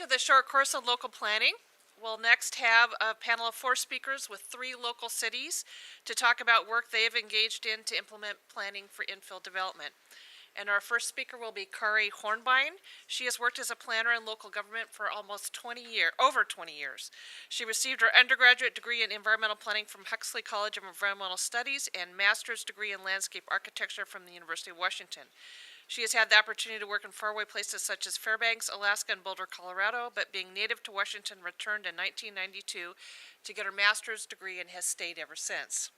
to the short course on local planning. We'll next have a panel of 4 speakers with 3 local cities to talk about work they have engaged in to implement planning for infill development. And our first speaker will be Kari Hornbein. She has worked as a planner in local government for almost over 20 years. She received her undergraduate degree in environmental planning from Huxley College of Environmental Studies and master's degree in landscape architecture from the University of Washington. She has had the opportunity to work in faraway places such as Fairbanks, Alaska, and Boulder, Colorado, but being native to Washington, returned in 1992 to get her master's degree and has stayed ever since.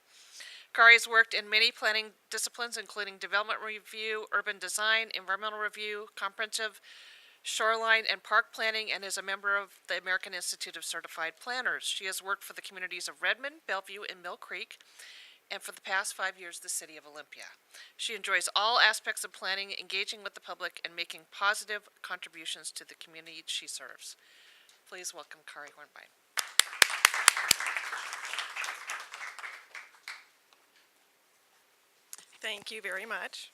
Kari has worked in many planning disciplines, including development review, urban design, environmental review, comprehensive shoreline and park planning, and is a member of the American Institute of Certified Planners. She has worked for the communities of Redmond, Bellevue, and Mill Creek, and for the past 5 years, the city of Olympia. She enjoys all aspects of planning, engaging with the public, and making positive contributions to the community she serves. Please welcome Kari Hornbein. Thank you very much.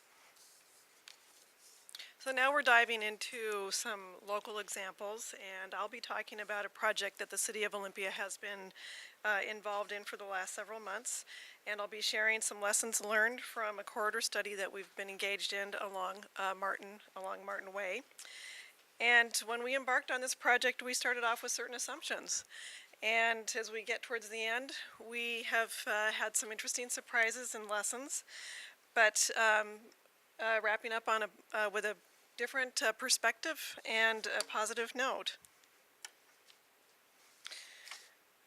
So now we're diving into some local examples, and I'll be talking about a project that the City of Olympia has been involved in for the last several months, and I'll be sharing some lessons learned from a corridor study that we've been engaged in along Martin Way. And when we embarked on this project, we started off with certain assumptions. And as we get towards the end, we have had some interesting surprises and lessons. But wrapping up on with a different perspective and a positive note.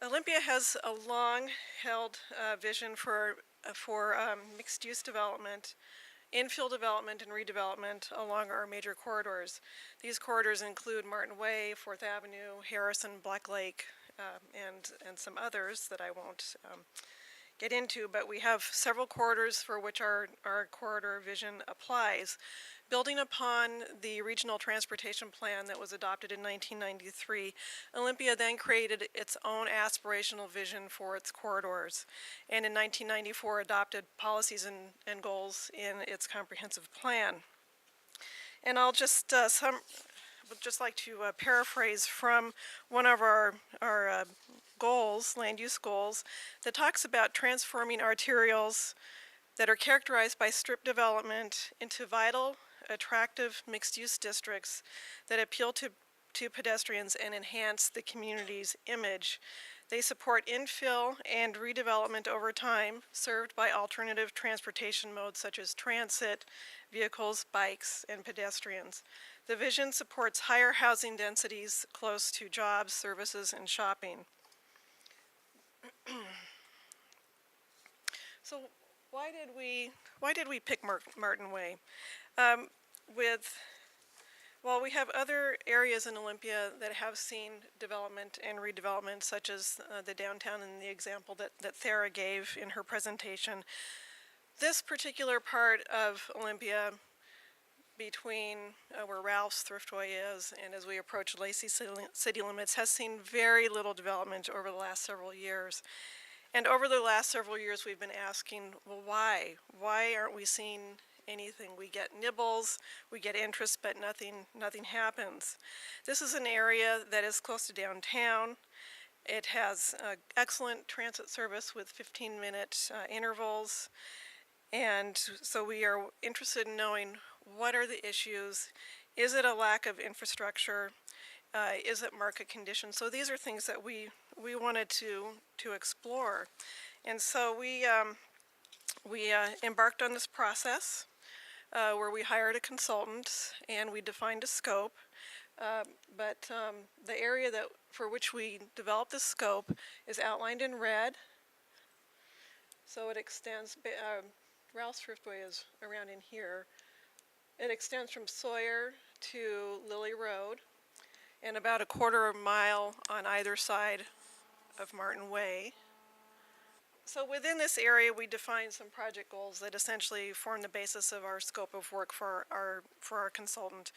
Olympia has a long-held vision for mixed-use development, infill development, and redevelopment along our major corridors. These corridors include Martin Way, 4th Avenue, Harrison, Black Lake, and some others that I won't get into, but we have several corridors for which our corridor vision applies. Building upon the Regional Transportation Plan that was adopted in 1993, Olympia then created its own aspirational vision for its corridors, and in 1994 adopted policies and goals in its comprehensive plan. And I'll just would just like to paraphrase from one of our goals, land use goals, that talks about transforming arterials that are characterized by strip development into vital, attractive mixed-use districts that appeal to pedestrians and enhance the community's image. They support infill and redevelopment over time, served by alternative transportation modes such as transit, vehicles, bikes, and pedestrians. The vision supports higher housing densities close to jobs, services, and shopping. So why did we pick Martin Way? Well, we have other areas in Olympia that have seen development and redevelopment, such as the downtown and the example that Thera gave in her presentation. This particular part of Olympia, between where Ralph's Thriftway is and as we approach Lacey city limits, has seen very little development over the last several years. And over the last several years, we've been asking, well, why? Why aren't we seeing anything? We get nibbles, we get interest, but nothing happens. This is an area that is close to downtown. It has excellent transit service with 15-minute intervals. And so we are interested in knowing, what are the issues? Is it a lack of infrastructure? Is it market conditions? So these are things that we wanted to explore. And so we embarked on this process where we hired a consultant and we defined a scope. But the area for which we developed the scope is outlined in red. So it extends, Ralph's Thriftway is around in here. It extends from Sawyer to Lily Road and about a quarter of a mile on either side of Martin Way. So within this area, we defined some project goals that essentially form the basis of our scope of work for our consultant.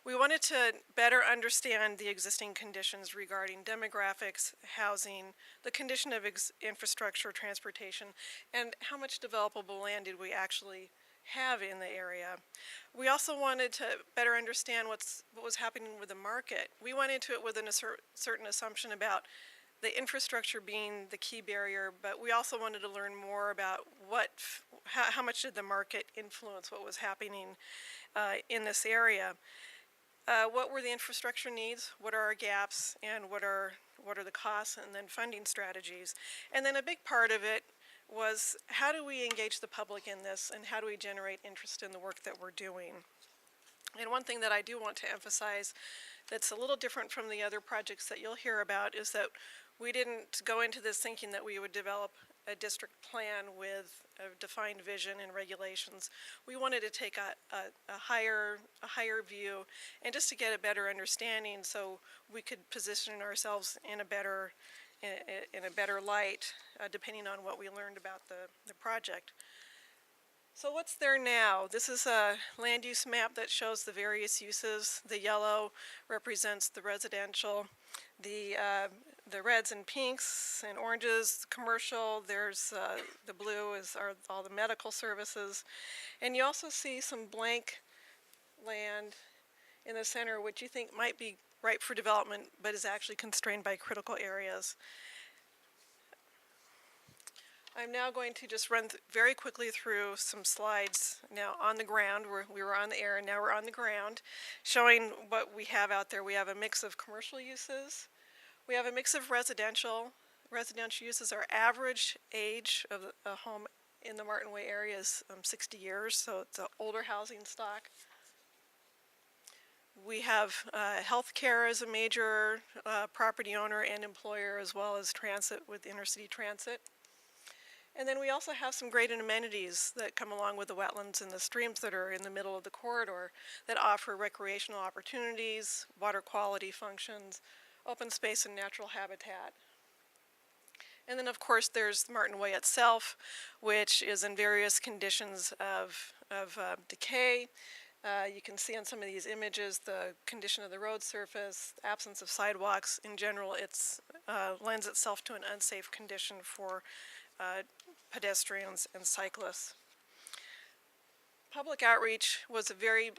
We wanted to better understand the existing conditions regarding demographics, housing, the condition of infrastructure, transportation, and how much developable land did we actually have in the area. We also wanted to better understand what was happening with the market. We went into it with a certain assumption about the infrastructure being the key barrier, but we also wanted to learn more about how much did the market influence what was happening in this area. What were the infrastructure needs? What are our gaps? And what are the costs? And then funding strategies. And then a big part of it was, how do we engage the public in this, and how do we generate interest in the work that we're doing? And one thing that I do want to emphasize that's a little different from the other projects that you'll hear about is that we didn't go into this thinking that we would develop a district plan with a defined vision and regulations. We wanted to take a higher view, and just to get a better understanding so we could position ourselves in a better light, depending on what we learned about the project. So what's there now? This is a land use map that shows the various uses. The yellow represents the residential. The reds and pinks and oranges, commercial. There's the blue are all the medical services. And you also see some blank land in the center, which you think might be ripe for development, but is actually constrained by critical areas. I'm now going to just run very quickly through some slides now on the ground. We were on the air, and now we're on the ground, showing what we have out there. We have a mix of commercial uses. We have a mix of residential. Residential uses. Our average age of a home in the Martin Way area is 60 years, so it's an older housing stock. We have healthcare as a major property owner and employer, as well as transit with intercity transit. And then we also have some great amenities that come along with the wetlands and the streams that are in the middle of the corridor that offer recreational opportunities, water quality functions, open space and natural habitat. And then of course there's Martin Way itself, which is in various conditions of decay. You can see on some of these images the condition of the road surface, the absence of sidewalks. In general, it lends itself to an unsafe condition for pedestrians and cyclists. Public outreach was a very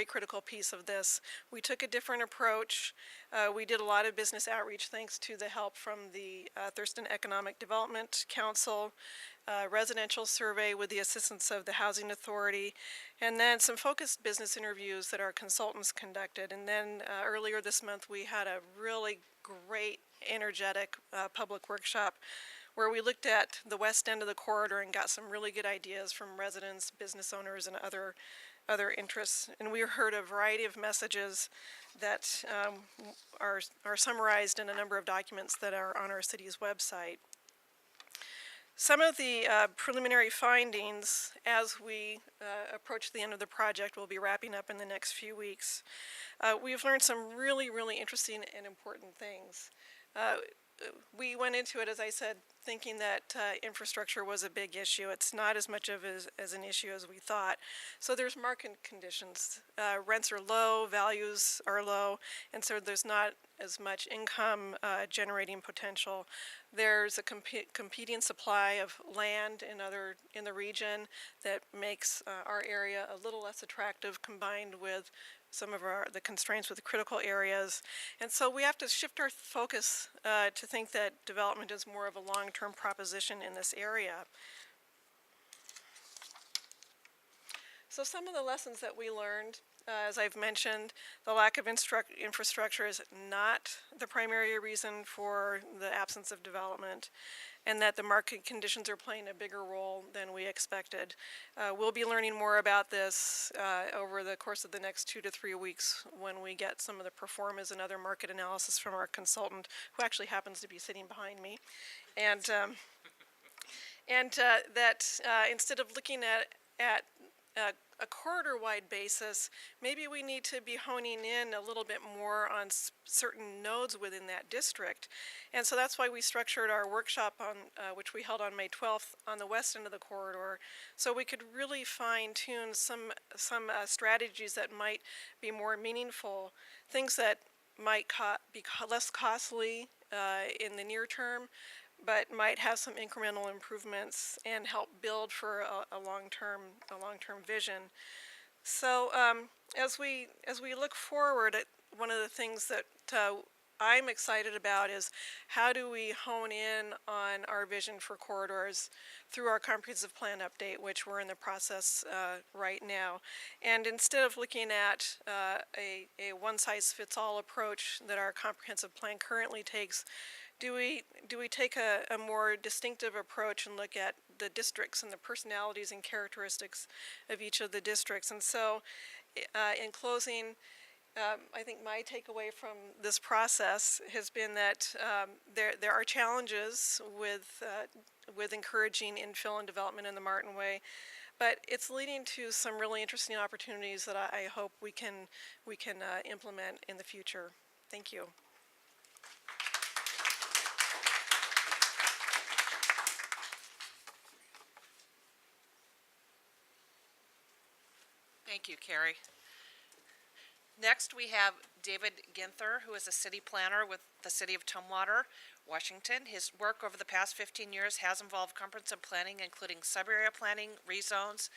critical piece of this. We took a different approach. We did a lot of business outreach thanks to the help from the Thurston Economic Development Council, residential survey with the assistance of the Housing Authority, and then some focused business interviews that our consultants conducted. And then earlier this month we had a really great, energetic public workshop where we looked at the west end of the corridor and got some really good ideas from residents, business owners, and other interests. And we heard a variety of messages that are summarized in a number of documents that are on our city's website. Some of the preliminary findings as we approach the end of the project, will be wrapping up in the next few weeks. We've learned some really, really interesting and important things. We went into it, as I said, thinking that infrastructure was a big issue. It's not as much of as an issue as we thought. So there's market conditions. Rents are low, values are low, and so there's not as much income generating potential. There's a competing supply of land in the region that makes our area a little less attractive, combined with some of the constraints with the critical areas. And so we have to shift our focus to think that development is more of a long-term proposition in this area. So some of the lessons that we learned, as I've mentioned, the lack of infrastructure is not the primary reason for the absence of development, and that the market conditions are playing a bigger role than we expected. We'll be learning more about this over the course of the next 2 to 3 weeks when we get some of the performance and other market analysis from our consultant, who actually happens to be sitting behind me. And that instead of looking at a corridor-wide basis, maybe we need to be honing in a little bit more on certain nodes within that district. And so that's why we structured our workshop, which we held on May 12th, on the west end of the corridor, so we could really fine-tune some strategies that might be more meaningful, things that might be less costly in the near term, but might have some incremental improvements and help build for a long-term vision. So as we look forward, one of the things that I'm excited about is how do we hone in on our vision for corridors through our comprehensive plan update, which we're in the process right now. And instead of looking at a one-size-fits-all approach that our comprehensive plan currently takes, do we take a more distinctive approach and look at the districts and the personalities and characteristics of each of the districts? And so, in closing, I think my takeaway from this process has been that there are challenges with encouraging infill and development in the Martin Way, but it's leading to some really interesting opportunities that I hope we can implement in the future. Thank you. Thank you, Carrie. Next, we have David Ginther, who is a city planner with the city of Tumwater, Washington. His work over the past 15 years has involved comprehensive planning, including sub-area planning, rezones,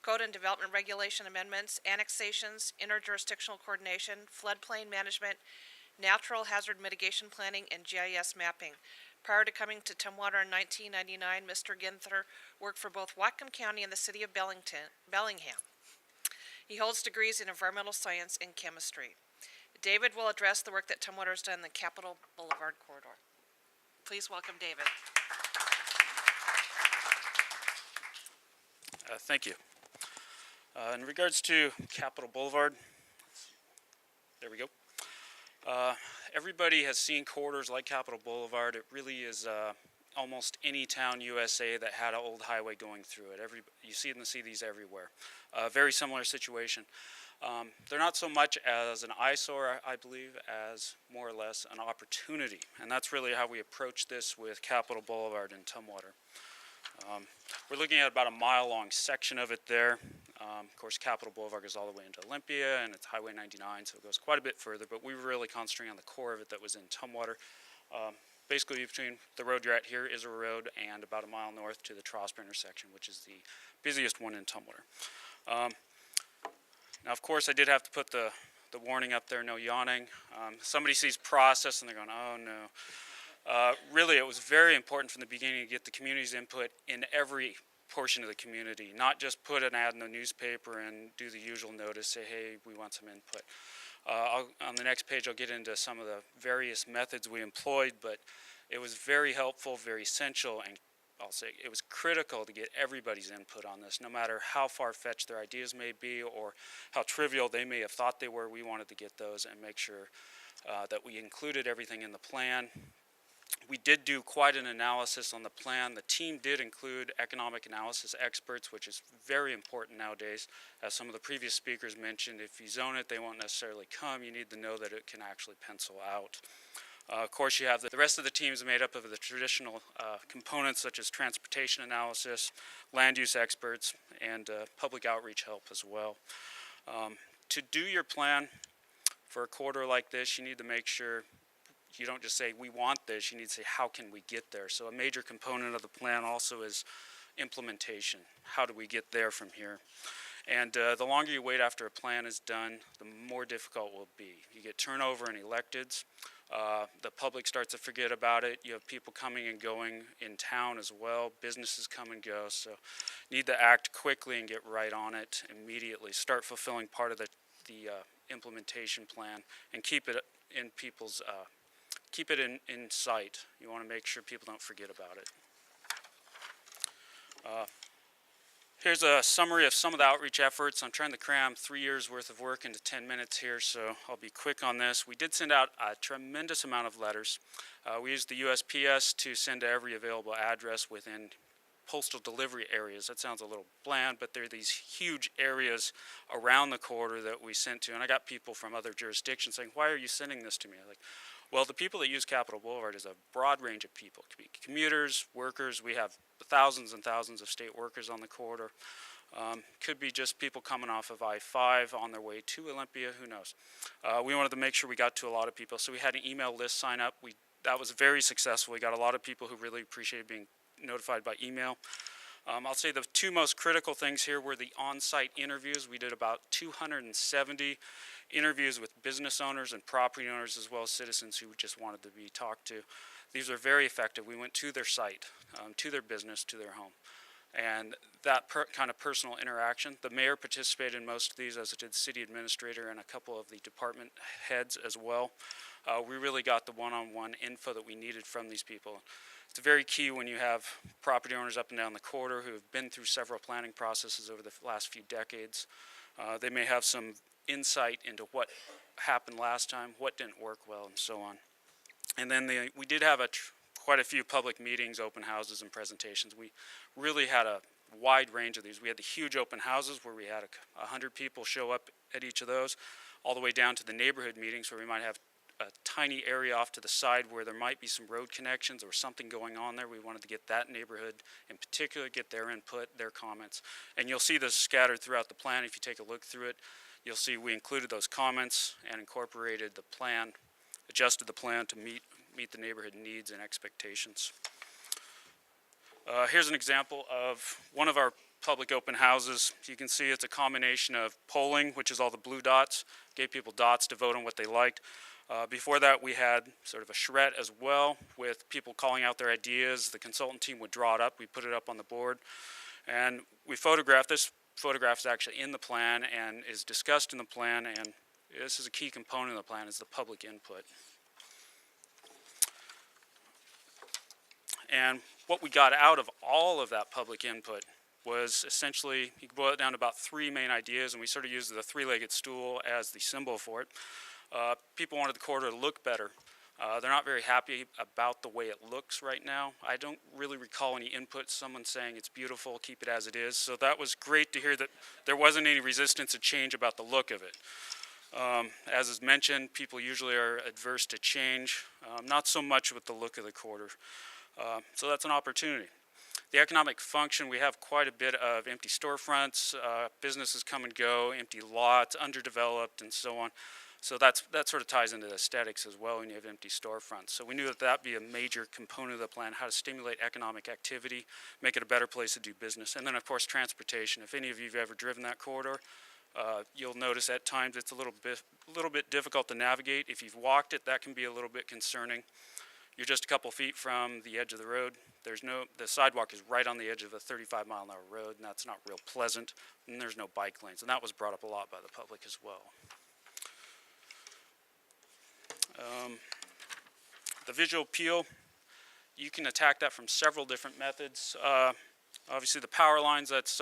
code and development regulation amendments, annexations, interjurisdictional coordination, floodplain management, natural hazard mitigation planning, and GIS mapping. Prior to coming to Tumwater in 1999, Mr. Ginther worked for both Whatcom County and the city of Bellingham. He holds degrees in environmental science and chemistry. David will address the work that Tumwater has done in the Capitol Boulevard corridor. Please welcome David. Thank you. In regards to Capitol Boulevard, there we go. Everybody has seen corridors like Capitol Boulevard. It really is almost any town USA that had an old highway going through it. You see these everywhere. Very similar situation. They're not so much as an eyesore, I believe, as more or less an opportunity. And that's really how we approach this with Capitol Boulevard in Tumwater. We're looking at about a mile-long section of it there. Of course, Capitol Boulevard goes all the way into Olympia, and it's Highway 99, so it goes quite a bit further. But we were really concentrating on the core of it that was in Tumwater. Basically, between the road you're at here is a road, and about a mile north to the Trosper intersection, which is the busiest one in Tumwater. Now, of course, I did have to put the warning up there, no yawning. Somebody sees process, and they're going, oh, no. Really, it was very important from the beginning to get the community's input in every portion of the community, not just put an ad in the newspaper and do the usual notice, say, hey, we want some input. On the next page, I'll get into some of the various methods we employed, but it was very helpful, very essential, and I'll say it was critical to get everybody's input on this, no matter how far-fetched their ideas may be or how trivial they may have thought they were. We wanted to get those and make sure that we included everything in the plan. We did do quite an analysis on the plan. The team did include economic analysis experts, which is very important nowadays. As some of the previous speakers mentioned, if you zone it, they won't necessarily come. You need to know that it can actually pencil out. Of course, you have the rest of the team is made up of the traditional components such as transportation analysis, land use experts, and public outreach help as well. To do your plan for a corridor like this, you need to make sure you don't just say, we want this, you need to say, how can we get there? So a major component of the plan also is implementation. How do we get there from here? And the longer you wait after a plan is done, the more difficult it will be. You get turnover in electeds. The public starts to forget about it. You have people coming and going in town as well. Businesses come and go. So you need to act quickly and get right on it immediately. Start fulfilling part of the implementation plan and keep it in people's keep it in sight. You want to make sure people don't forget about it. Here's a summary of some of the outreach efforts. I'm trying to cram 3 years worth of work into 10 minutes here, so I'll be quick on this. We did send out a tremendous amount of letters. We used the USPS to send to every available address within postal delivery areas. That sounds a little bland, but there are these huge areas around the corridor that we sent to, and I got people from other jurisdictions saying, why are you sending this to me? I'm like, well, the people that use Capitol Boulevard is a broad range of people. It could be commuters, workers. We have thousands and thousands of state workers on the corridor. Could be just people coming off of I-5 on their way to Olympia. Who knows? We wanted to make sure we got to a lot of people, so we had an email list sign up. that was very successful. We got a lot of people who really appreciated being notified by email. I'll say the two most critical things here were the on-site interviews. We did about 270 interviews with business owners and property owners, as well as citizens who just wanted to be talked to. These are very effective. We went to their site, to their business, to their home. And that kind of personal interaction, the mayor participated in most of these, as did the city administrator and a couple of the department heads as well. We really got the one-on-one info that we needed from these people. It's very key when you have property owners up and down the corridor who have been through several planning processes over the last few decades. They may have some insight into what happened last time, what didn't work well, and so on. And then we did have quite a few public meetings, open houses, and presentations. We really had a wide range of these. We had the huge open houses where we had 100 people show up at each of those, all the way down to the neighborhood meetings where we might have a tiny area off to the side where there might be some road connections or something going on there. We wanted to get that neighborhood in particular, get their input, their comments. And you'll see this scattered throughout the plan. If you take a look through it, you'll see we included those comments and incorporated the plan, adjusted the plan to meet the neighborhood needs and expectations. Here's an example of one of our public open houses. You can see it's a combination of polling, which is all the blue dots, gave people dots to vote on what they liked. Before that, we had sort of a charrette as well, with people calling out their ideas. The consultant team would draw it up. We put it up on the board. And we photographed this. Photograph is actually in the plan and is discussed in the plan, and this is a key component of the plan, is the public input. And what we got out of all of that public input was essentially, you can boil it down to about three main ideas, and we sort of used the three-legged stool as the symbol for it. People wanted the corridor to look better. They're not very happy about the way it looks right now. I don't really recall any input, someone saying it's beautiful, keep it as it is. So that was great to hear that there wasn't any resistance to change about the look of it. As is mentioned, people usually are adverse to change, not so much with the look of the corridor. So that's an opportunity. The economic function, we have quite a bit of empty storefronts, businesses come and go, empty lots, underdeveloped, and so on. So that sort of ties into the aesthetics as well when you have empty storefronts. So we knew that that'd be a major component of the plan, how to stimulate economic activity, make it a better place to do business. And then, of course, transportation. If any of you have ever driven that corridor, you'll notice at times it's a little bit difficult to navigate. If you've walked it, that can be a little bit concerning. You're just a couple feet from the edge of the road. The sidewalk is right on the edge of a 35-mile-an-hour road, and that's not real pleasant. And there's no bike lanes, and that was brought up a lot by the public as well. The visual appeal, you can attack that from several different methods. Obviously, the power lines, that's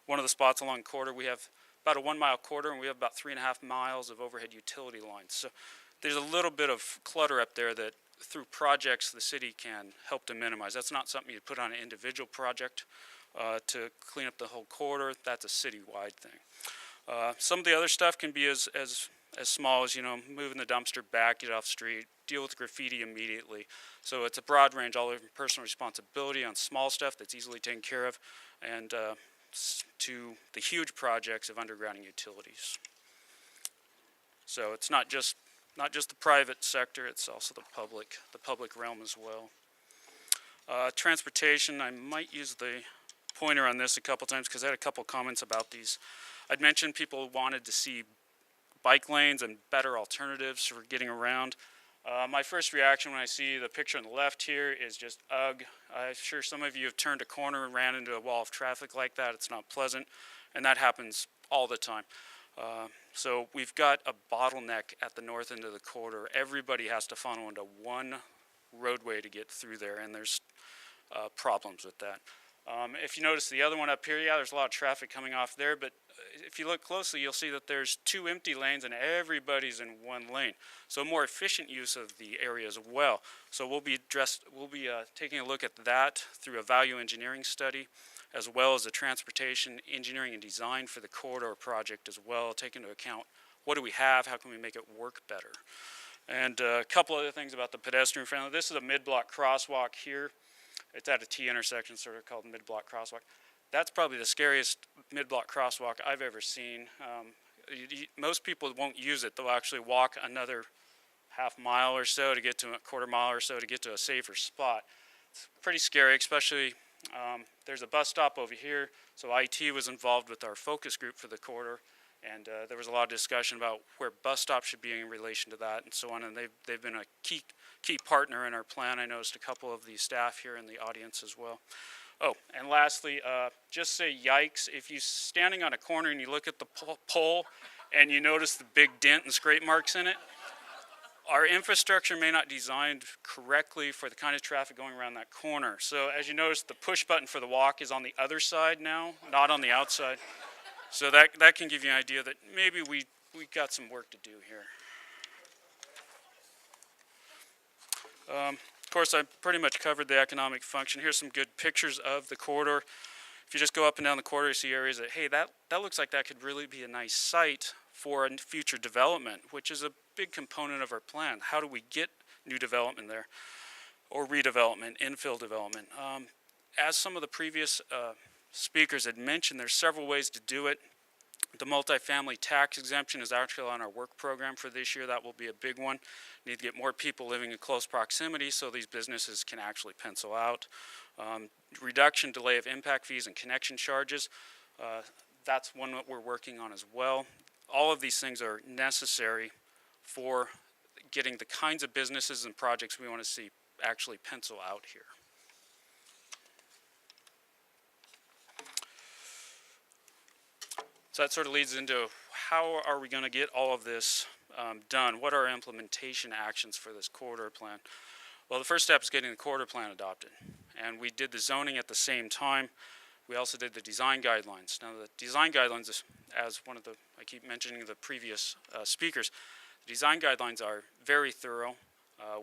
one of the spots along the corridor. We have about a 1-mile corridor, and we have about 3.5 miles of overhead utility lines. So there's a little bit of clutter up there that through projects the city can help to minimize. That's not something you put on an individual project to clean up the whole corridor. That's a citywide thing. Some of the other stuff can be as small as, moving the dumpster back, get off the street, deal with graffiti immediately. So it's a broad range, all over personal responsibility on small stuff that's easily taken care of, and to the huge projects of undergrounding utilities. So it's not just the private sector, it's also the public realm as well. Transportation, I might use the pointer on this a couple times because I had a couple comments about these. I'd mentioned people wanted to see bike lanes and better alternatives for getting around. My first reaction when I see the picture on the left here is just ugh. I'm sure some of you have turned a corner and ran into a wall of traffic like that. It's not pleasant, and that happens all the time. So we've got a bottleneck at the north end of the corridor. Everybody has to funnel into one roadway to get through there, and there's problems with that. If you notice the other one up here, there's a lot of traffic coming off there, but if you look closely, you'll see that there's 2 empty lanes and everybody's in one lane. So more efficient use of the area as well. So we'll be taking a look at that through a value engineering study, as well as a transportation engineering and design for the corridor project as well, taking into account what do we have, how can we make it work better. And a couple other things about the pedestrian friendly. This is a mid-block crosswalk here. It's at a T intersection, sort of called mid-block crosswalk. That's probably the scariest mid-block crosswalk I've ever seen. Most people won't use it. They'll actually walk another half mile or so to get to a quarter mile or so to get to a safer spot. It's pretty scary, especially there's a bus stop over here, so IT was involved with our focus group for the corridor, and there was a lot of discussion about where bus stops should be in relation to that and so on, and they've been a key partner in our plan. I noticed a couple of the staff here in the audience as well. Oh, and lastly, just say yikes if you're standing on a corner and you look at the pole and you notice the big dent and scrape marks in it. Our infrastructure may not be designed correctly for the kind of traffic going around that corner. So as you notice, the push button for the walk is on the other side now, not on the outside. So that can give you an idea that maybe we got some work to do here. Of course, I pretty much covered the economic function. Here's some good pictures of the corridor. If you just go up and down the corridor, you see areas that, hey, that looks like that could really be a nice site for a future development, which is a big component of our plan. How do we get new development there, or redevelopment, infill development? As some of the previous speakers had mentioned, there's several ways to do it. The multifamily tax exemption is actually on our work program for this year. That will be a big one. Need to get more people living in close proximity so these businesses can actually pencil out. Reduction, delay of impact fees and connection charges. That's one that we're working on as well. All of these things are necessary for getting the kinds of businesses and projects we want to see actually pencil out here. So that sort of leads into how are we going to get all of this done? What are our implementation actions for this corridor plan? Well, the first step is getting the corridor plan adopted. And we did the zoning at the same time. We also did the design guidelines. Now, the design guidelines, as one of the, I keep mentioning the previous speakers, the design guidelines are very thorough.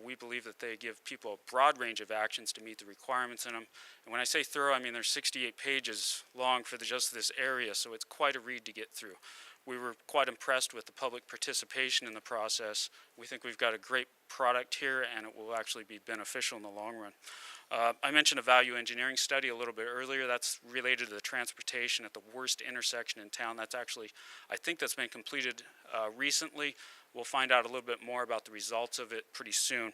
We believe that they give people a broad range of actions to meet the requirements in them. And when I say thorough, I mean they're 68 pages long for just this area, so it's quite a read to get through. We were quite impressed with the public participation in the process. We think we've got a great product here, and it will actually be beneficial in the long run. I mentioned a value engineering study a little bit earlier. That's related to the transportation at the worst intersection in town. That's actually, I think that's been completed recently. We'll find out a little bit more about the results of it pretty soon.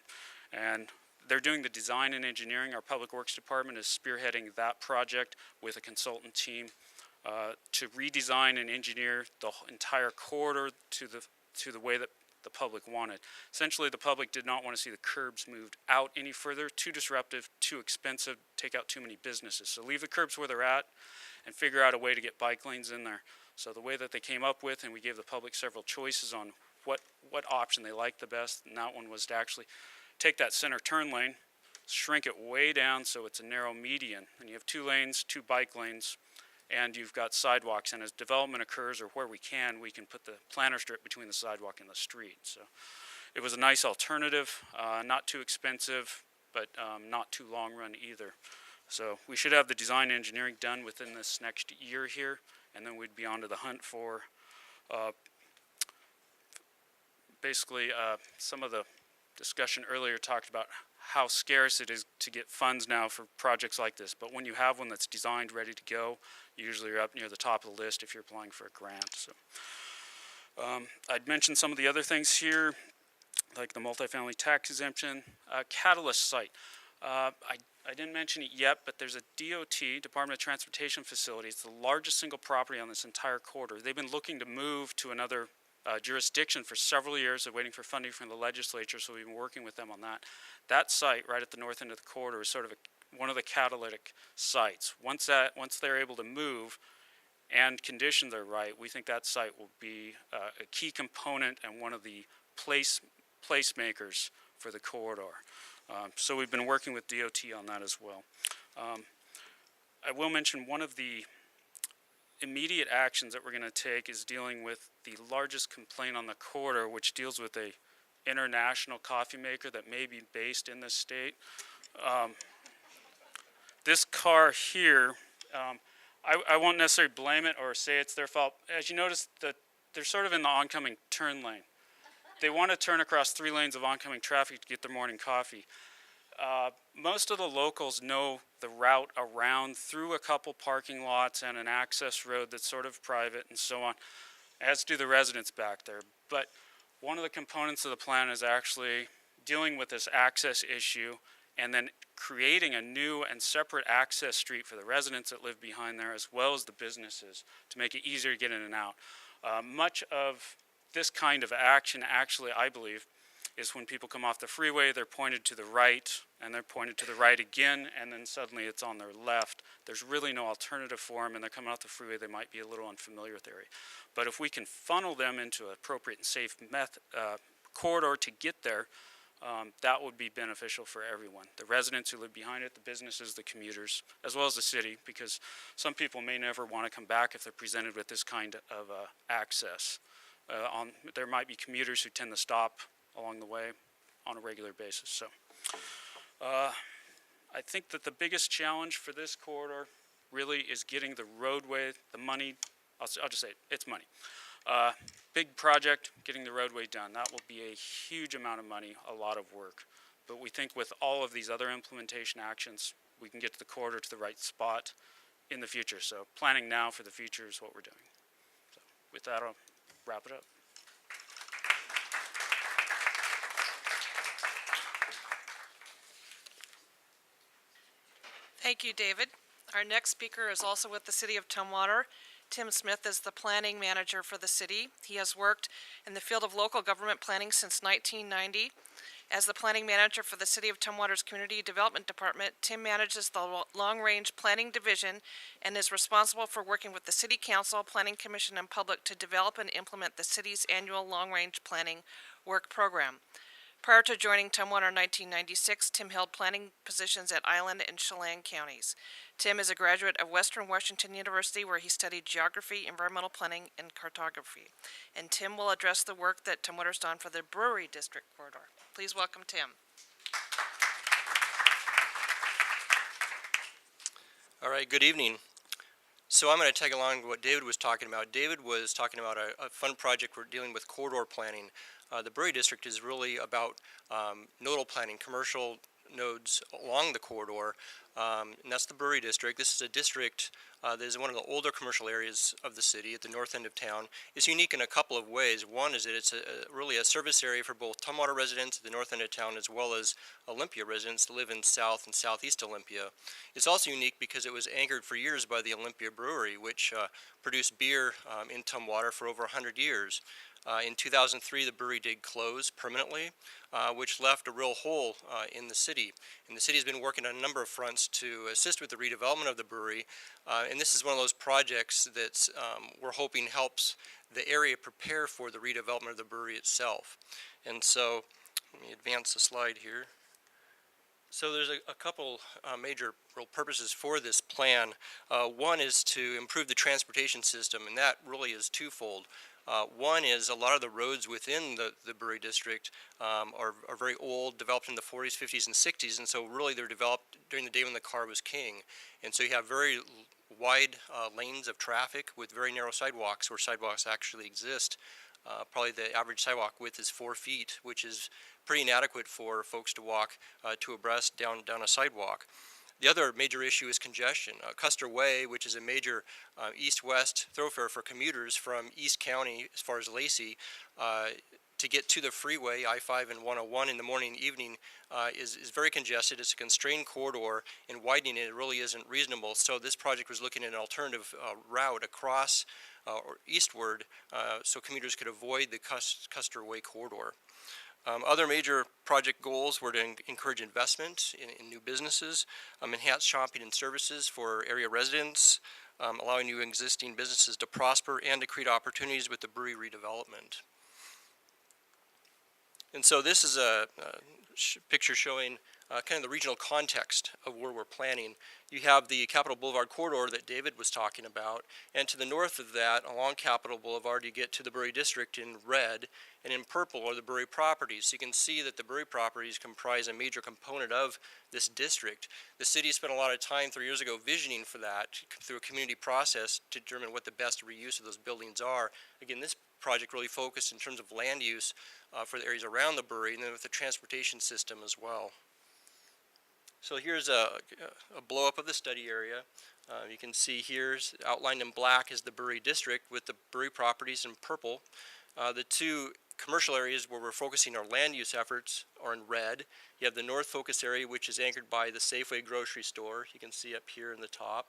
And they're doing the design and engineering. Our Public Works Department is spearheading that project with a consultant team to redesign and engineer the entire corridor to the way that the public wanted. Essentially, the public did not want to see the curbs moved out any further. Too disruptive, too expensive, take out too many businesses. So leave the curbs where they're at and figure out a way to get bike lanes in there. So the way that they came up with, and we gave the public several choices on what option they liked the best, and that one was to actually take that center turn lane, shrink it way down so it's a narrow median, and you have 2 lanes, 2 bike lanes, and you've got sidewalks, and as development occurs, or where we can put the planter strip between the sidewalk and the street. So it was a nice alternative, not too expensive, but not too long run either. So we should have the design engineering done within this next year here, and then we'd be on to the hunt for basically some of the discussion earlier talked about how scarce it is to get funds now for projects like this. But when you have one that's designed, ready to go, usually you're up near the top of the list if you're applying for a grant. So I'd mentioned some of the other things here, like the multifamily tax exemption, catalyst site. I didn't mention it yet, but there's a DOT, Department of Transportation facility. It's the largest single property on this entire corridor. They've been looking to move to another jurisdiction for several years. They're waiting for funding from the legislature, so we've been working with them on that. That site right at the north end of the corridor is sort of one of the catalytic sites. Once they're able to move and conditions are right, we think that site will be a key component and one of the placemakers for the corridor. So we've been working with DOT on that as well. I will mention one of the immediate actions that we're going to take is dealing with the largest complaint on the corridor, which deals with a international coffee maker that may be based in this state. This car here, I won't necessarily blame it or say it's their fault. As you notice, they're sort of in the oncoming turn lane. They want to turn across 3 lanes of oncoming traffic to get their morning coffee. Most of the locals know the route around through a couple parking lots and an access road that's sort of private and so on, as do the residents back there. But One of the components of the plan is actually dealing with this access issue and then creating a new and separate access street for the residents that live behind there as well as the businesses to make it easier to get in and out. Much of this kind of action actually, I believe, is when people come off the freeway, they're pointed to the right, and they're pointed to the right again, and then suddenly it's on their left. There's really no alternative for them, and they're coming off the freeway, they might be a little unfamiliar with the area. But if we can funnel them into an appropriate and safe corridor to get there, that would be beneficial for everyone. The residents who live behind it, the businesses, the commuters, as well as the city, because some people may never want to come back if they're presented with this kind of access. There might be commuters who tend to stop along the way on a regular basis. So I think that the biggest challenge for this corridor really is getting the roadway, the money, I'll just say it, it's money. Big project, getting the roadway done. That will be a huge amount of money, a lot of work. But we think with all of these other implementation actions, we can get to the corridor to the right spot in the future. So planning now for the future is what we're doing. So with that, I'll wrap it up. Thank you, David. Our next speaker is also with the City of Tumwater. Tim Smith is the planning manager for the city. He has worked in the field of local government planning since 1990. As the planning manager for the City of Tumwater's Community Development Department, Tim manages the long-range planning division and is responsible for working with the City Council, Planning Commission, and public to develop and implement the city's annual long-range planning work program. Prior to joining Tumwater in 1996, Tim held planning positions at Island and Chelan counties. Tim is a graduate of Western Washington University, where he studied geography, environmental planning, and cartography. And Tim will address the work that Tumwater's done for the Brewery District corridor. Please welcome Tim. All right, good evening. So I'm going to tag along what David was talking about. David was talking about a fun project we're dealing with, corridor planning. The Brewery District is really about nodal planning, commercial nodes along the corridor, and that's the Brewery District. This is a district that is one of the older commercial areas of the city at the north end of town. It's unique in a couple of ways. One is that it's really a service area for both Tumwater residents at the north end of town as well as Olympia residents that live in south and southeast Olympia. It's also unique because it was anchored for years by the Olympia Brewery, which produced beer in Tumwater for over 100 years. In 2003, the brewery did close permanently, which left a real hole in the city. And the city has been working on a number of fronts to assist with the redevelopment of the brewery. And this is one of those projects that we're hoping helps the area prepare for the redevelopment of the brewery itself. And so, let me advance the slide here. So there's a couple major real purposes for this plan. One is to improve the transportation system, and that really is twofold. One is a lot of the roads within the Brewery District are very old, developed in the 40s, 50s, and 60s, and so really they're developed during the day when the car was king. And so you have very wide lanes of traffic with very narrow sidewalks where sidewalks actually exist. Probably the average sidewalk width is 4 feet, which is pretty inadequate for folks to walk two abreast down a sidewalk. The other major issue is congestion. Custer Way, which is a major east-west thoroughfare for commuters from East County as far as Lacey, to get to the freeway, I-5 and 101 in the morning and evening is very congested. It's a constrained corridor, and widening it really isn't reasonable. So this project was looking at an alternative route across or eastward so commuters could avoid the Custer Way corridor. Other major project goals were to encourage investment in new businesses, enhance shopping and services for area residents, allowing new existing businesses to prosper, and to create opportunities with the brewery redevelopment. And so this is a picture showing kind of the regional context of where we're planning. You have the Capitol Boulevard corridor that David was talking about, and to the north of that, along Capitol Boulevard, you get to the Brewery District in red, and in purple are the brewery properties. So you can see that the brewery properties comprise a major component of this district. The city spent a lot of time 3 years ago visioning for that through a community process to determine what the best reuse of those buildings are. Again, this project really focused in terms of land use for the areas around the brewery, and then with the transportation system as well. So here's a blow-up of the study area. You can see here's outlined in black is the Brewery District with the brewery properties in purple. The two commercial areas where we're focusing our land use efforts are in red. You have the north focus area, which is anchored by the Safeway grocery store. You can see up here in the top.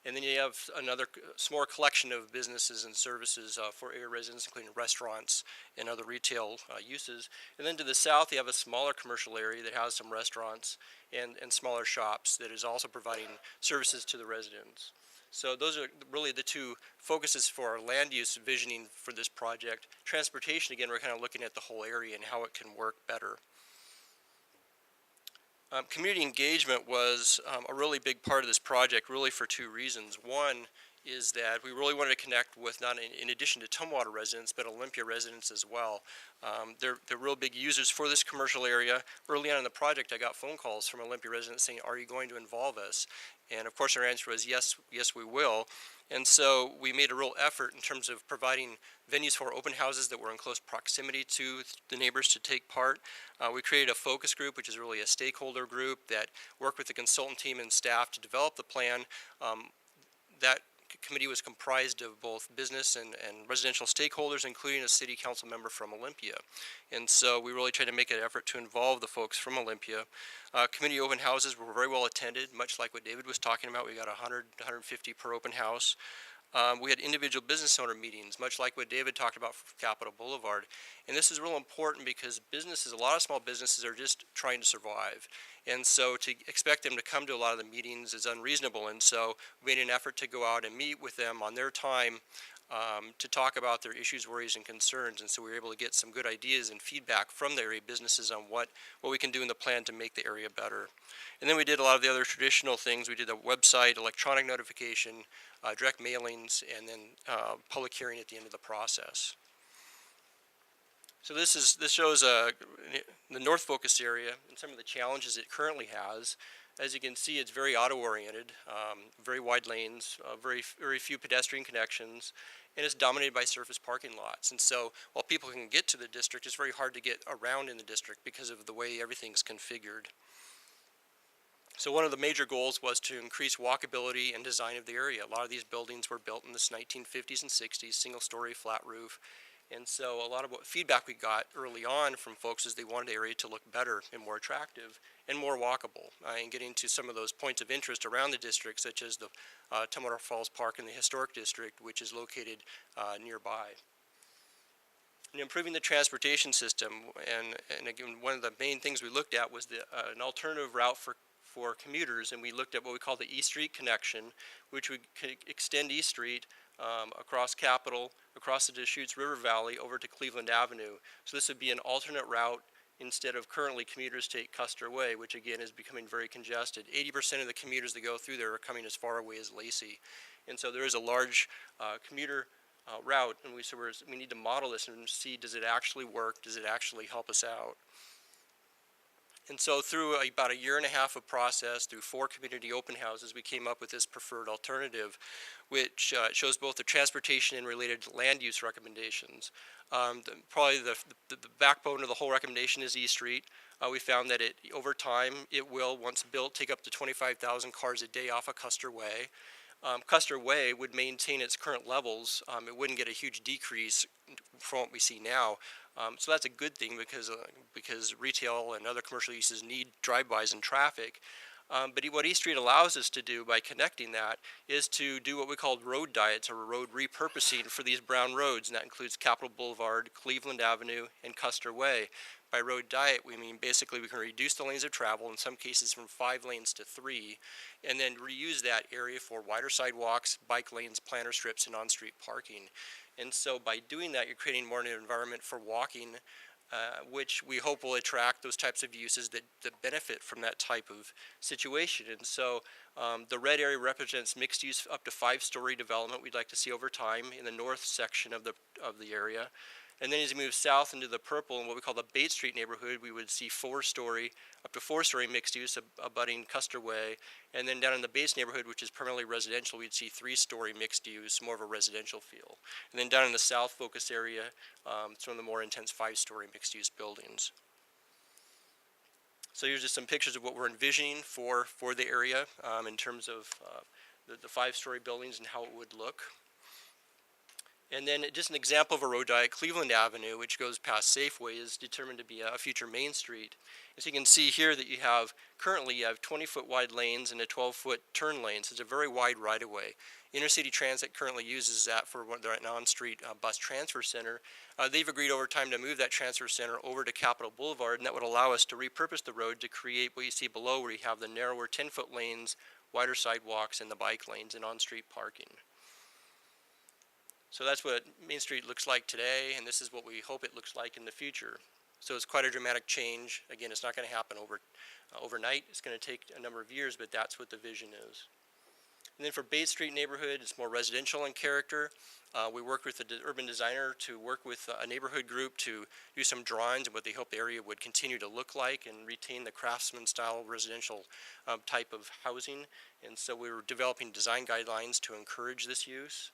And then you have another small collection of businesses and services for area residents, including restaurants and other retail uses. And then to the south, you have a smaller commercial area that has some restaurants and smaller shops that is also providing services to the residents. So those are really the two focuses for our land use visioning for this project. Transportation, again, we're kind of looking at the whole area and how it can work better. Community engagement was a really big part of this project, really for two reasons. One is that we really wanted to connect with, not in addition to Tumwater residents, but Olympia residents as well. They're real big users for this commercial area. Early on in the project, I got phone calls from Olympia residents saying, "Are you going to involve us?" And of course, our answer was yes, yes, we will. And so we made a real effort in terms of providing venues for open houses that were in close proximity to the neighbors to take part. We created a focus group, which is really a stakeholder group that worked with the consultant team and staff to develop the plan. That committee was comprised of both business and residential stakeholders, including a city council member from Olympia. And so we really tried to make an effort to involve the folks from Olympia. Community open houses were very well attended, much like what David was talking about. We got 100, 150 per open house. We had individual business owner meetings, much like what David talked about for Capitol Boulevard. And this is real important because businesses, a lot of small businesses are just trying to survive. And so to expect them to come to a lot of the meetings is unreasonable. And so we made an effort to go out and meet with them on their time to talk about their issues, worries, and concerns. And so we were able to get some good ideas and feedback from the area businesses on what we can do in the plan to make the area better. And then we did a lot of the other traditional things. We did a website, electronic notification, direct mailings, and then public hearing at the end of the process. So this shows the North Focus area and some of the challenges it currently has. As you can see, it's very auto-oriented, very wide lanes, very few pedestrian connections, and it's dominated by surface parking lots. And so while people can get to the district, it's very hard to get around in the district because of the way everything's configured. So one of the major goals was to increase walkability and design of the area. A lot of these buildings were built in the 1950s and 60s, single-story, flat roof. And so a lot of what feedback we got early on from folks is they wanted the area to look better and more attractive and more walkable, and getting to some of those points of interest around the district, such as the Tumwater Falls Park in the Historic District, which is located nearby. And improving the transportation system, and again, one of the main things we looked at was an alternative route for commuters, and we looked at what we call the East Street connection, which would extend East Street across Capitol, across the Deschutes River Valley, over to Cleveland Avenue. So this would be an alternate route instead of currently commuters take Custer Way, which again is becoming very congested. 80% of the commuters that go through there are coming as far away as Lacey. And so there is a large commuter route, and we need to model this and see, does it actually work? Does it actually help us out? And so through about a year and a half of process, through 4 community open houses, we came up with this preferred alternative, which shows both the transportation and related land use recommendations. Probably the backbone of the whole recommendation is East Street. We found that over time, it will, once built, take up to 25,000 cars a day off of Custer Way. Custer Way would maintain its current levels. It wouldn't get a huge decrease from what we see now. So that's a good thing because retail and other commercial uses need drive-bys and traffic. But what East Street allows us to do by connecting that is to do what we call road diets, or road repurposing for these brown roads, and that includes Capitol Boulevard, Cleveland Avenue, and Custer Way. By road diet, we mean basically we can reduce the lanes of travel, in some cases from 5 lanes to 3, and then reuse that area for wider sidewalks, bike lanes, planter strips, and on-street parking. And so by doing that, you're creating more of an environment for walking, which we hope will attract those types of uses that benefit from that type of situation. And so the red area represents mixed use up to 5-story development we'd like to see over time in the north section of the area. And then as you move south into the purple and what we call the Bate Street neighborhood, we would see up to 4-story mixed use abutting Custer Way. And then down in the Bates neighborhood, which is primarily residential, we'd see 3-story mixed use, more of a residential feel. And then down in the south focus area, some of the more intense 5-story mixed use buildings. So here's just some pictures of what we're envisioning for the area in terms of the 5-story buildings and how it would look. And then just an example of a road diet, Cleveland Avenue, which goes past Safeway, is determined to be a future main street. As you can see here that currently you have 20-foot wide lanes and a 12-foot turn lane, so it's a very wide right-of-way. Intercity Transit currently uses that for their on-street bus transfer center. They've agreed over time to move that transfer center over to Capitol Boulevard, and that would allow us to repurpose the road to create what you see below, where you have the narrower 10-foot lanes, wider sidewalks, and the bike lanes and on-street parking. So that's what Main Street looks like today, and this is what we hope it looks like in the future. So it's quite a dramatic change. Again, it's not going to happen overnight. It's going to take a number of years, but that's what the vision is. And then for Bates Street neighborhood, it's more residential in character. We worked with the urban designer to work with a neighborhood group to do some drawings of what they hope the area would continue to look like and retain the craftsman style residential type of housing. And so we were developing design guidelines to encourage this use.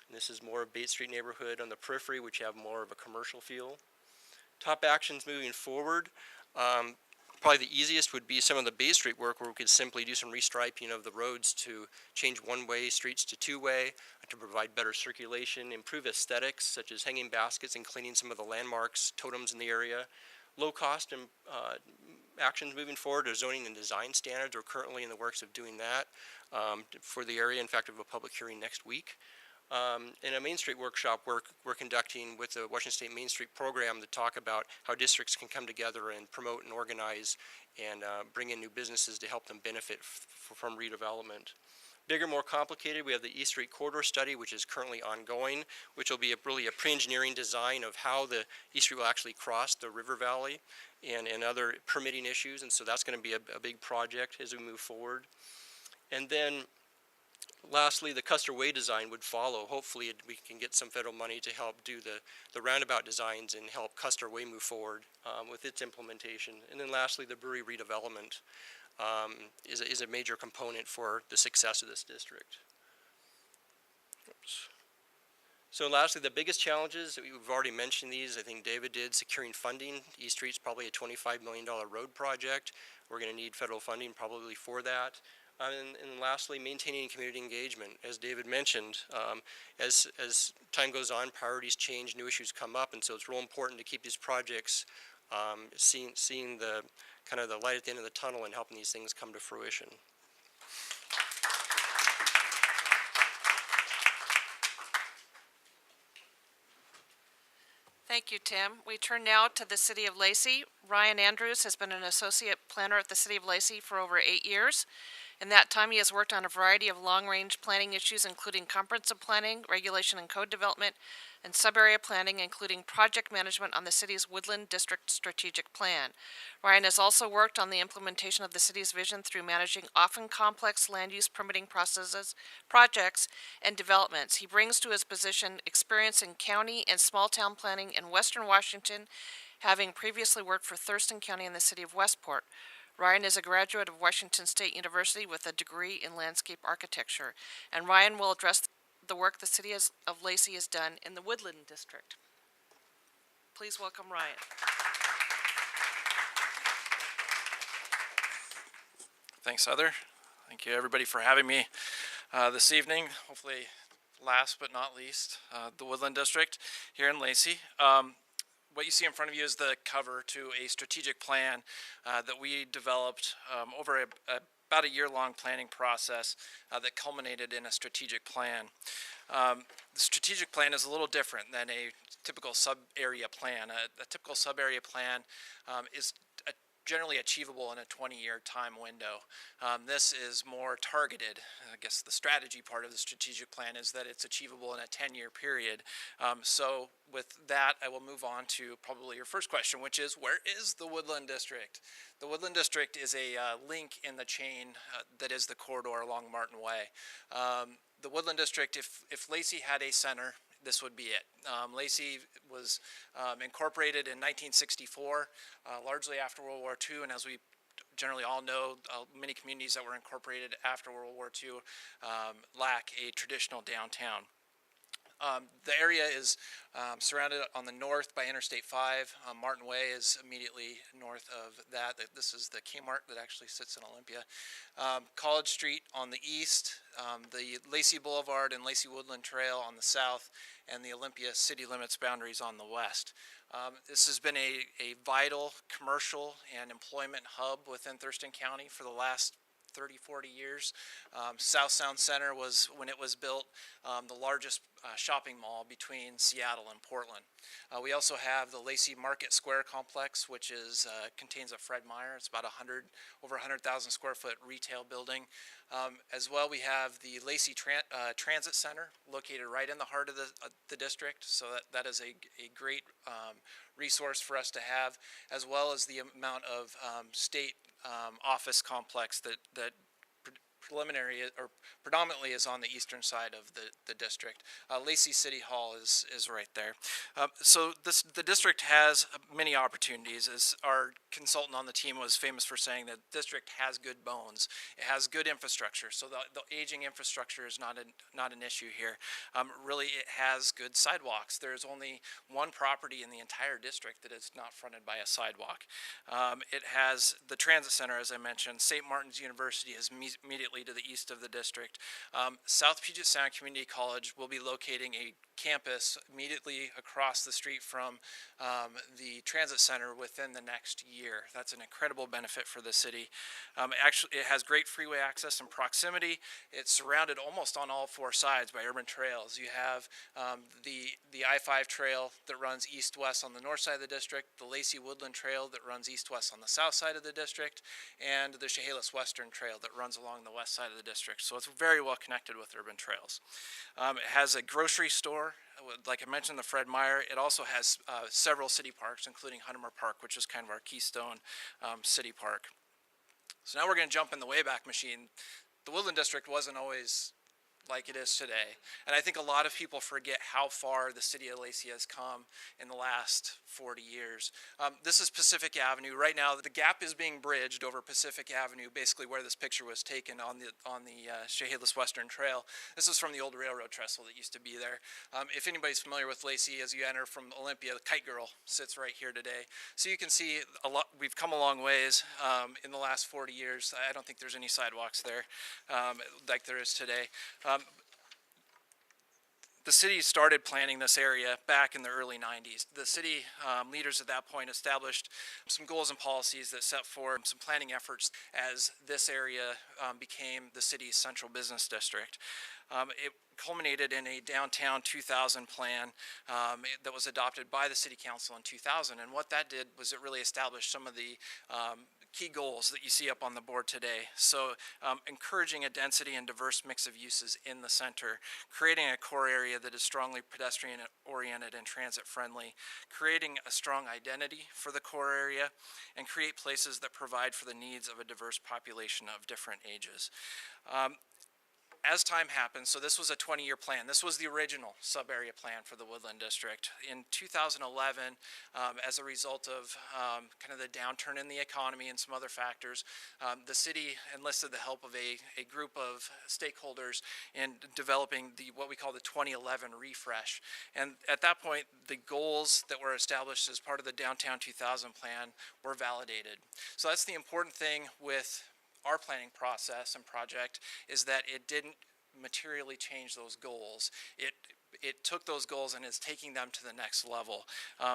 And this is more of Bates Street neighborhood on the periphery, which have more of a commercial feel. Top actions moving forward. Probably the easiest would be some of the Bay Street work, where we could simply do some restriping of the roads to change one-way streets to two-way, to provide better circulation, improve aesthetics, such as hanging baskets and cleaning some of the landmarks, totems in the area. Low cost and actions moving forward are zoning and design standards. We're currently in the works of doing that for the area. In fact, we have a public hearing next week. In a Main Street workshop, we're conducting with the Washington State Main Street program to talk about how districts can come together and promote and organize and bring in new businesses to help them benefit from redevelopment. Bigger, more complicated, we have the East Street Corridor Study, which is currently ongoing, which will be really a pre-engineering design of how the East Street will actually cross the river valley and other permitting issues, and so that's going to be a big project as we move forward. And then lastly, the Custer Way design would follow. Hopefully we can get some federal money to help do the roundabout designs and help Custer Way move forward with its implementation. And then lastly, the Brewery redevelopment is a major component for the success of this district. Oops. So lastly, the biggest challenges, we've already mentioned these, I think David did, securing funding. East Street's probably a $25 million road project. We're going to need federal funding probably for that. And lastly, maintaining community engagement. As David mentioned, as time goes on, priorities change, new issues come up, and so it's real important to keep these projects seeing the kind of the light at the end of the tunnel and helping these things come to fruition. Thank you, Tim. We turn now to the City of Lacey. Ryan Andrews has been an associate planner at the City of Lacey for over 8 years. In that time, he has worked on a variety of long-range planning issues, including comprehensive planning, regulation and code development, and sub-area planning, including project management on the city's Woodland District Strategic Plan. Ryan has also worked on the implementation of the city's vision through managing often complex land use permitting processes, projects, and developments. He brings to his position experience in county and small-town planning in Western Washington, having previously worked for Thurston County and the city of Westport. Ryan is a graduate of Washington State University with a degree in landscape architecture, and Ryan will address the work the City of Lacey has done in the Woodland District. Please welcome Ryan. Thanks, Heather. Thank you, everybody, for having me this evening. Hopefully, last but not least, the Woodland District here in Lacey. What you see in front of you is the cover to a strategic plan that we developed over about a year-long planning process that culminated in a strategic plan. The strategic plan is a little different than a typical sub-area plan. A typical sub-area plan is generally achievable in a 20-year time window. This is more targeted. I guess the strategy part of the strategic plan is that it's achievable in a 10-year period. So with that, I will move on to probably your first question, which is, where is the Woodland District? The Woodland District is a link in the chain that is the corridor along Martin Way. The Woodland District, if Lacey had a center, this would be it. Lacey was incorporated in 1964, largely after World War II, and as we generally all know, many communities that were incorporated after World War II lack a traditional downtown. The area is surrounded on the north by Interstate 5. Martin Way is immediately north of that. This is the Kmart that actually sits in Olympia. College Street on the east, the Lacey Boulevard and Lacey Woodland Trail on the south, and the Olympia city limits boundaries on the west. This has been a vital commercial and employment hub within Thurston County for the last 30, 40 years. South Sound Center was, when it was built, the largest shopping mall between Seattle and Portland. We also have the Lacey Market Square complex, which is contains a Fred Meyer. It's about over 100,000 square foot retail building. As well, we have the Lacey Transit Center, located right in the heart of the district. So that is a great resource for us to have, as well as the amount of state office complex that preliminary or predominantly is on the eastern side of the district. Lacey City Hall is right there. So the district has many opportunities. As our consultant on the team was famous for saying, that the district has good bones. It has good infrastructure. So the aging infrastructure is not an issue here. Really, it has good sidewalks. There's only one property in the entire district that is not fronted by a sidewalk. It has the transit center, as I mentioned. St. Martin's University is immediately to the east of the district. South Puget Sound Community College will be locating a campus immediately across the street from the transit center within the next year. That's an incredible benefit for the city. Actually, it has great freeway access and proximity. It's surrounded almost on all four sides by urban trails. You have the I-5 trail that runs east-west on the north side of the district, the Lacey Woodland Trail that runs east-west on the south side of the district, and the Chehalis Western Trail that runs along the west side of the district. So it's very well connected with urban trails. It has a grocery store, like I mentioned, the Fred Meyer. It also has several city parks, including Huntermore Park, which is kind of our keystone city park. So now we're going to jump in the Wayback Machine. The Woodland District wasn't always like it is today. And I think a lot of people forget how far the city of Lacey has come in the last 40 years. This is Pacific Avenue. Right now, the gap is being bridged over Pacific Avenue, basically where this picture was taken on the Chehalis Western Trail. This is from the old railroad trestle that used to be there. If anybody's familiar with Lacey, as you enter from Olympia, the Kite Girl sits right here today. So you can see a lot. We've come a long ways in the last 40 years. I don't think there's any sidewalks there like there is today. The city started planning this area back in the early 90s. The city leaders at that point established some goals and policies that set forth some planning efforts as this area became the city's central business district. It culminated in a downtown 2000 plan that was adopted by the city council in 2000. And what that did was it really established some of the key goals that you see up on the board today. So encouraging a density and diverse mix of uses in the center, creating a core area that is strongly pedestrian-oriented and transit-friendly, creating a strong identity for the core area, and create places that provide for the needs of a diverse population of different ages. As time happens, so this was a 20-year plan. This was the original sub-area plan for the Woodland District. In 2011, as a result of kind of the downturn in the economy and some other factors, the city enlisted the help of a group of stakeholders in developing what we call the 2011 refresh. And at that point, the goals that were established as part of the Downtown 2000 plan were validated. So that's the important thing with our planning process and project, is that it didn't materially change those goals. It took those goals and is taking them to the next level.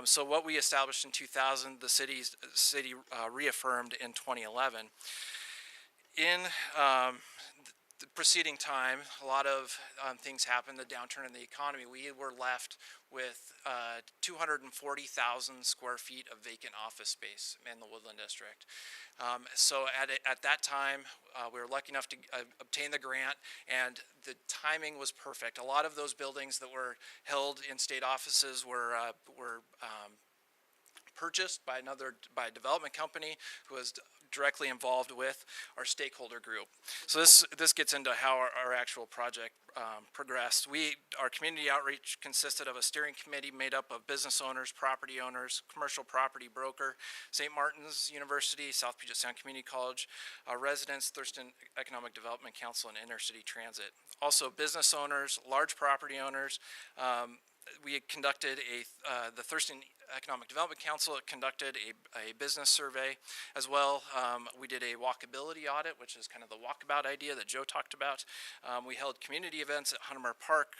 So what we established in 2000, the city reaffirmed in 2011. In the preceding time, a lot of things happened, the downturn in the economy. We were left with 240,000 square feet of vacant office space in the Woodland District. So at that time, we were lucky enough to obtain the grant, and the timing was perfect. A lot of those buildings that were held in state offices were purchased by a development company who was directly involved with our stakeholder group. So this gets into how our actual project progressed. Our community outreach consisted of a steering committee made up of business owners, property owners, commercial property broker, St. Martin's University, South Puget Sound Community College, residents, Thurston Economic Development Council, and Intercity Transit. also business owners, large property owners. We had conducted the Thurston Economic Development Council conducted a business survey as well. We did a walkability audit, which is kind of the walkabout idea that Joe talked about. We held community events at Hunter Park.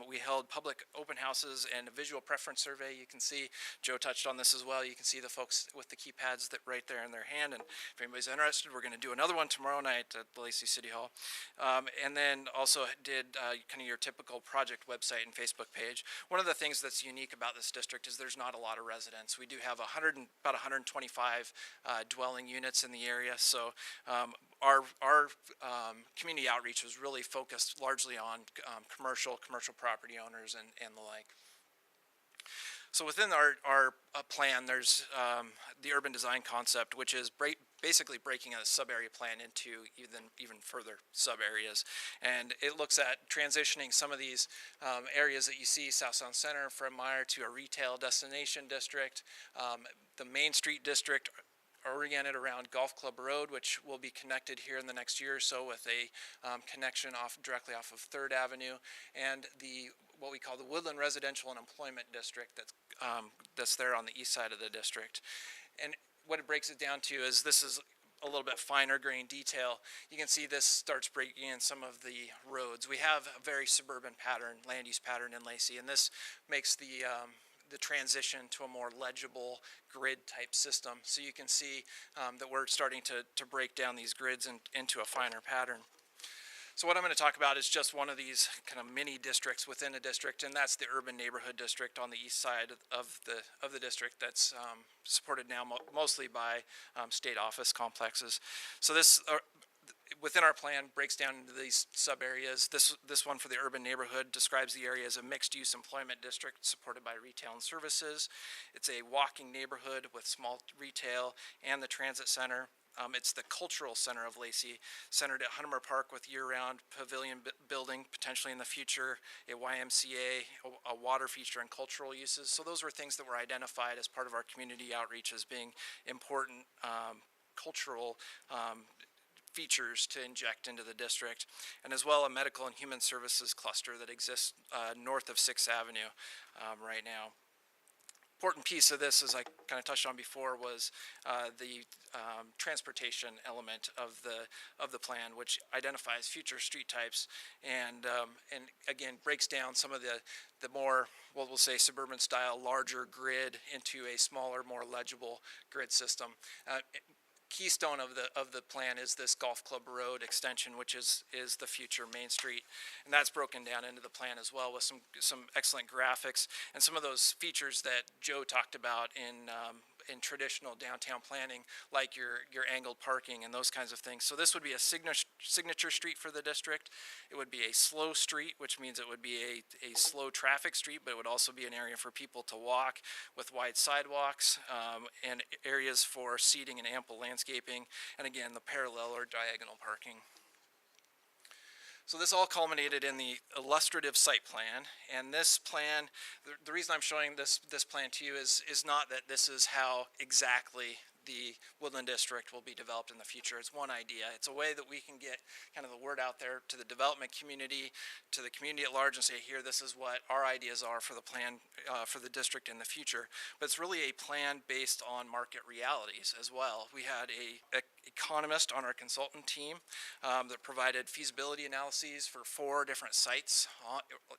We held public open houses and a visual preference survey. You can see, Joe touched on this as well. You can see the folks with the keypads that right there in their hand. And if anybody's interested, we're going to do another one tomorrow night at the Lacey City Hall. And then also did kind of your typical project website and Facebook page. One of the things that's unique about this district is there's not a lot of residents. We do have about 125 dwelling units in the area, so our community outreach was really focused largely on commercial property owners and the like. So within our plan, there's the urban design concept, which is basically breaking a sub-area plan into even further sub-areas. And it looks at transitioning some of these areas that you see, South Sound Center, Fred Meyer, to a retail destination district. The Main Street district oriented around Golf Club Road, which will be connected here in the next year or so with a connection directly off of 3rd Avenue, and what we call the Woodland Residential and Employment District that's there on the east side of the district. And what it breaks it down to is this is a little bit finer grain detail. You can see this starts breaking in some of the roads. We have a very suburban land use pattern in Lacey, and this makes the transition to a more legible grid type system. So you can see that we're starting to break down these grids into a finer pattern. So what I'm going to talk about is just one of these kind of mini districts within a district, and that's the urban neighborhood district on the east side of the district that's supported now mostly by state office complexes. So this within our plan breaks down into these sub areas. This one for the urban neighborhood describes the area as a mixed use employment district supported by retail and services. It's a walking neighborhood with small retail and the transit center. It's the cultural center of Lacey, centered at Hunter Park with year-round pavilion building, potentially in the future, a YMCA, a water feature, and cultural uses. So those were things that were identified as part of our community outreach as being important cultural features to inject into the district, and as well a medical and human services cluster that exists north of 6th Avenue right now. Important piece of this, as I kind of touched on before, was the transportation element of the plan, which identifies future street types and again breaks down some of the more, what we'll say, suburban style larger grid into a smaller, more legible grid system. Keystone of the plan is this Golf Club Road extension, which is the future Main Street, and that's broken down into the plan as well with some excellent graphics and some of those features that Joe talked about in traditional downtown planning, like your angled parking and those kinds of things. So this would be a signature street for the district. It would be a slow street, which means it would be a slow traffic street, but it would also be an area for people to walk with wide sidewalks and areas for seating and ample landscaping, and again, the parallel or diagonal parking. So this all culminated in the illustrative site plan, and this plan, the reason I'm showing this plan to you is not that this is how exactly the Woodland District will be developed in the future. It's one idea. It's a way that we can get kind of the word out there to the development community, to the community at large, and say, here, this is what our ideas are for the plan for the district in the future. But it's really a plan based on market realities as well. We had a economist on our consultant team that provided feasibility analyses for 4 different sites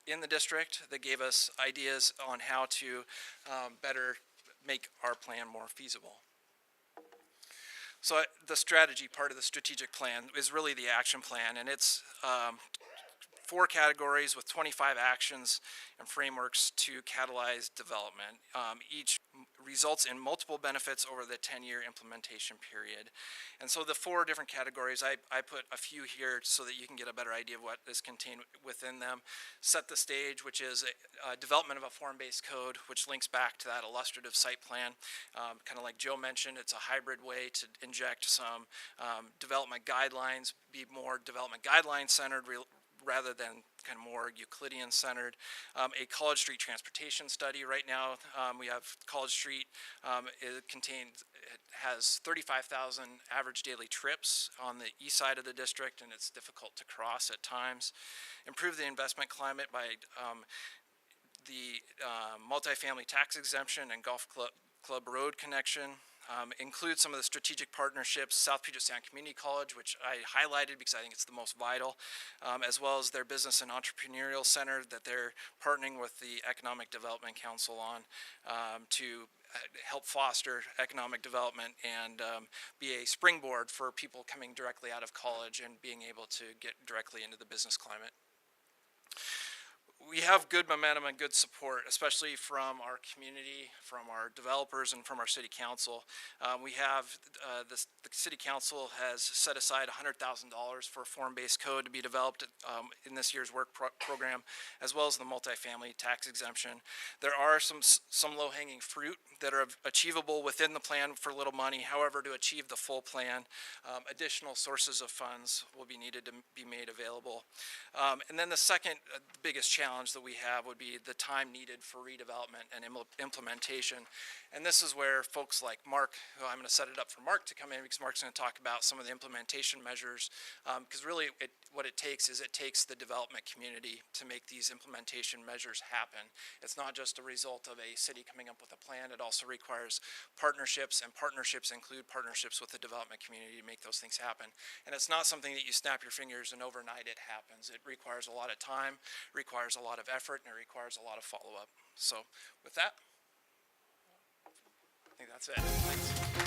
in the district that gave us ideas on how to better make our plan more feasible. So the strategy part of the strategic plan is really the action plan, and it's 4 categories with 25 actions and frameworks to catalyze development. Each results in multiple benefits over the 10-year implementation period. And so the 4 different categories, I put a few here so that you can get a better idea of what is contained within them. Set the stage, which is a development of a form-based code, which links back to that illustrative site plan. Kind of like Joe mentioned, it's a hybrid way to inject some development guidelines, be more development guideline centered, rather than kind of more Euclidean centered. A College Street transportation study right now. We have College Street. It has 35,000 average daily trips on the east side of the district, and it's difficult to cross at times. Improve the investment climate by the multifamily tax exemption and golf club road connection. Include some of the strategic partnerships, South Puget Sound Community College, which I highlighted because I think it's the most vital, as well as their Business and Entrepreneurial Center that they're partnering with the Economic Development Council on to help foster economic development and be a springboard for people coming directly out of college and being able to get directly into the business climate. We have good momentum and good support, especially from our community, from our developers, and from our city council. We have the city council has set aside $100,000 for a form-based code to be developed in this year's work program, as well as the multifamily tax exemption. There are some low-hanging fruit that are achievable within the plan for little money. However, to achieve the full plan, additional sources of funds will be needed to be made available. And then the second biggest challenge that we have would be the time needed for redevelopment and implementation. And this is where folks like Mark, who I'm going to set it up for Mark to come in because Mark's going to talk about some of the implementation measures. Because really what it takes is the development community to make these implementation measures happen. It's not just a result of a city coming up with a plan. It also requires partnerships, and partnerships include partnerships with the development community to make those things happen. And it's not something that you snap your fingers and overnight it happens. It requires a lot of time, requires a lot of effort, and it requires a lot of follow-up. So with that, I think that's it. Thanks.